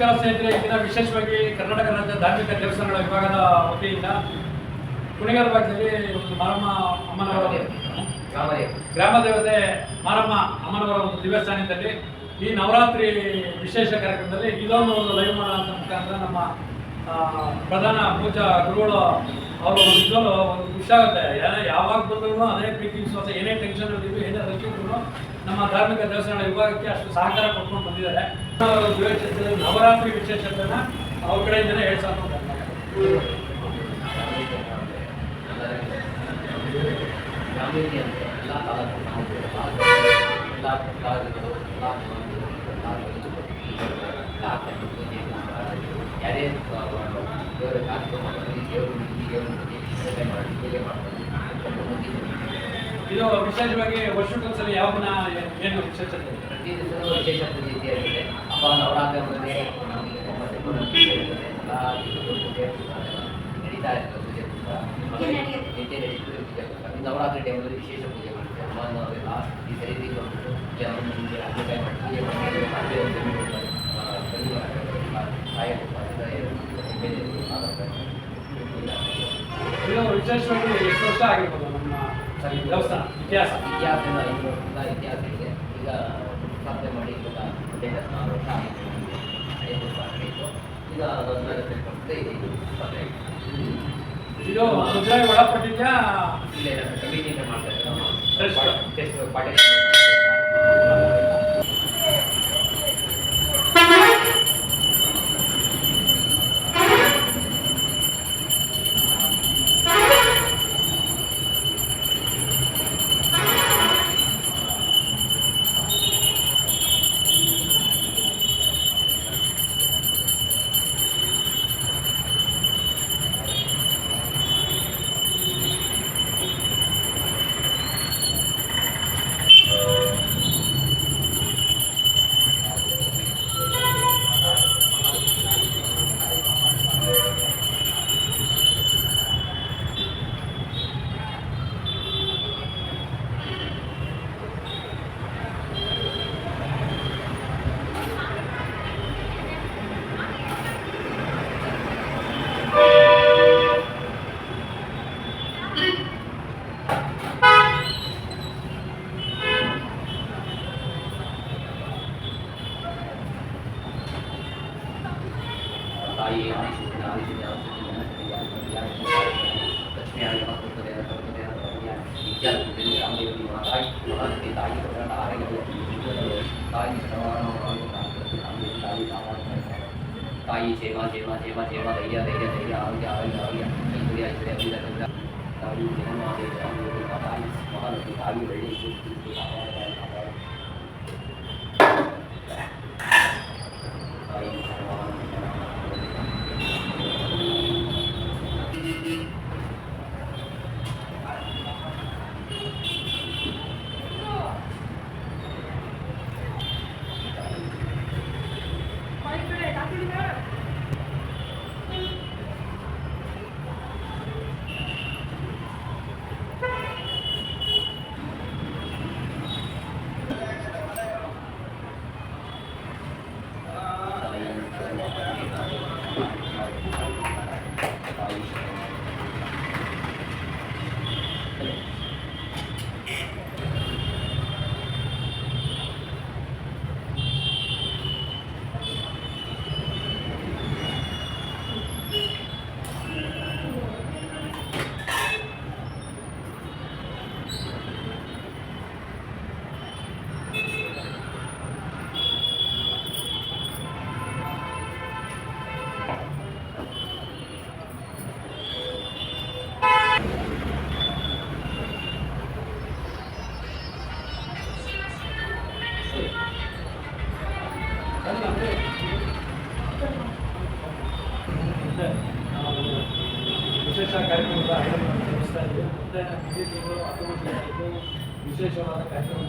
ನಮಸ್ಕಾರ ಸ್ನೇಹಿತರೆ, ಈ ದಿನ ವಿಶೇಷವಾಗಿ ಕರ್ನಾಟಕ ರಾಜ್ಯ ಧಾರ್ಮಿಕ ದೇವಸ್ಥಾನಗಳ ವಿಭಾಗದ ವತಿಯಿಂದ ಕುಣಿಗಲ್ ಭಾಗದಲ್ಲಿ ಒಂದು ಮಾರಮ್ಮ ಅಮ್ಮನವರ ಗ್ರಾಮ ದೇವತೆ ಮಾರಮ್ಮ ಅಮ್ಮನವರ ಒಂದು ದಿವ್ಯ ಸಾನ್ನಿಧ್ಯದಲ್ಲಿ ಈ ನವರಾತ್ರಿ ವಿಶೇಷ ಕಾರ್ಯಕ್ರಮದಲ್ಲಿ ಇದೊಂದು ಲೈವ್ ಮಾಡೋಂಥ ಮುಖಾಂತರ ನಮ್ಮ ಪ್ರಧಾನ ಪೂಜಾ ಗುರುಗಳು ಅವರು ನಿಜವೂ ಒಂದು ಖುಷಿ ಆಗುತ್ತೆ. ಯಾವಾಗ ಬಂದ್ರು ಅದೇ ಪ್ರೀತಿ ವಿಶ್ವಾಸ, ಏನೇ ಟೆನ್ಷನ್ ಇದ್ದೀವಿ, ಏನೇ ರಚಿದ್ರು ನಮ್ಮ ಧಾರ್ಮಿಕ ದೇವಸ್ಥಾನಗಳ ವಿಭಾಗಕ್ಕೆ ಅಷ್ಟು ಸಹಕಾರ ಕೊಟ್ಕೊಂಡು ಬಂದಿದ್ದಾರೆ. ನವರಾತ್ರಿ ವಿಶೇಷತೆನ ಅವ್ರ ಕಡೆಯಿಂದಲೇ ಹೇಳ್ಸಾಕೊಂಡು ಇದು ವಿಶೇಷವಾಗಿ ವರ್ಷಕ್ಕೊಂದ್ಸಲ ಯಾವ ದಿನ ಏನು ವಿಶೇಷತೆ? ಪ್ರತಿ ದಿವಸ ವಿಶೇಷ ಪೂಜೆ ಇದ್ದೇ ಹಬ್ಬ ನವರಾತ್ರಿ ಬಂದರೆ ನಡೀತಾ ಇರ್ತದೆ. ಪೂಜೆ ನಿತ್ಯ ನಡೀತದೆ. ಪೂಜೆ ನವರಾತ್ರಿ ಟೈಮಲ್ಲಿ ವಿಶೇಷ ಪೂಜೆ ಮಾಡ್ತೀವಿ. ಹಬ್ಬ ಲಾಸ್ಟ್ ಈ ಖರೀದಿ ಬಂದ್ಬಿಟ್ಟು ಅಭಿಪ್ರಾಯ ಮಾಡ್ತೀವಿ. ಇದು ವಿಶೇಷವಾಗಿ ಎಷ್ಟು ವರ್ಷ ಆಗಿರ್ಬೋದು ನಮ್ಮ ದೇವಸ್ಥಾನ ಇತಿಹಾಸದಿಂದ 5 ವರ್ಷದ ಇತಿಹಾಸ ಇದೆ. ಈಗ ಸ್ಥಾಪನೆ ಮಾಡಿ ಇವಾಗ 16 ವರ್ಷ ಆಯಿತು. 5 ವರ್ಷ ಆಗಿತ್ತು. ಈಗ ಇದು ಮುದ್ರಾಯಿ ಒಳಪಟ್ಟಿದ್ಯಾ? ಇಲ್ಲ, ಕಮಿಟಿಯಿಂದ ಮಾಡ್ತಾ ಇದ್ದಾರೆ. ಟೆಸ್ಟ್ ಪಾಠ ತಾಯಿ ತಾಯಿ ಸೇವಾ ಸೇವಾ ಸೇವಾ ಸೇವಾ ಧೈರ್ಯ ಧೈರ್ಯ ಧೈರ್ಯ ಆರೋಗ್ಯ ಆರೋಗ್ಯ ಆರೋಗ್ಯ ಐಶ್ವರ್ಯ ಐಶ್ವರ್ಯ ಅಭಿವೃದ್ಧಿ ತಾಯಿ ಜಗನ್ಮಾತೆ ತಾಯಿ ಮಹಾಲಕ್ಷ್ಮಿ ತಾಯಿ ಬೆಳ್ಳಿ ವಿಶೇಷ ಕಾರ್ಯಕ್ರಮದ ನಡೆಸ್ತಾ ಇದ್ದೀವಿ. ಮತ್ತು ಇದೇ ತಿಂಗಳು 19 ವಿಶೇಷವಾದ ಕಾರ್ಯಕ್ರಮ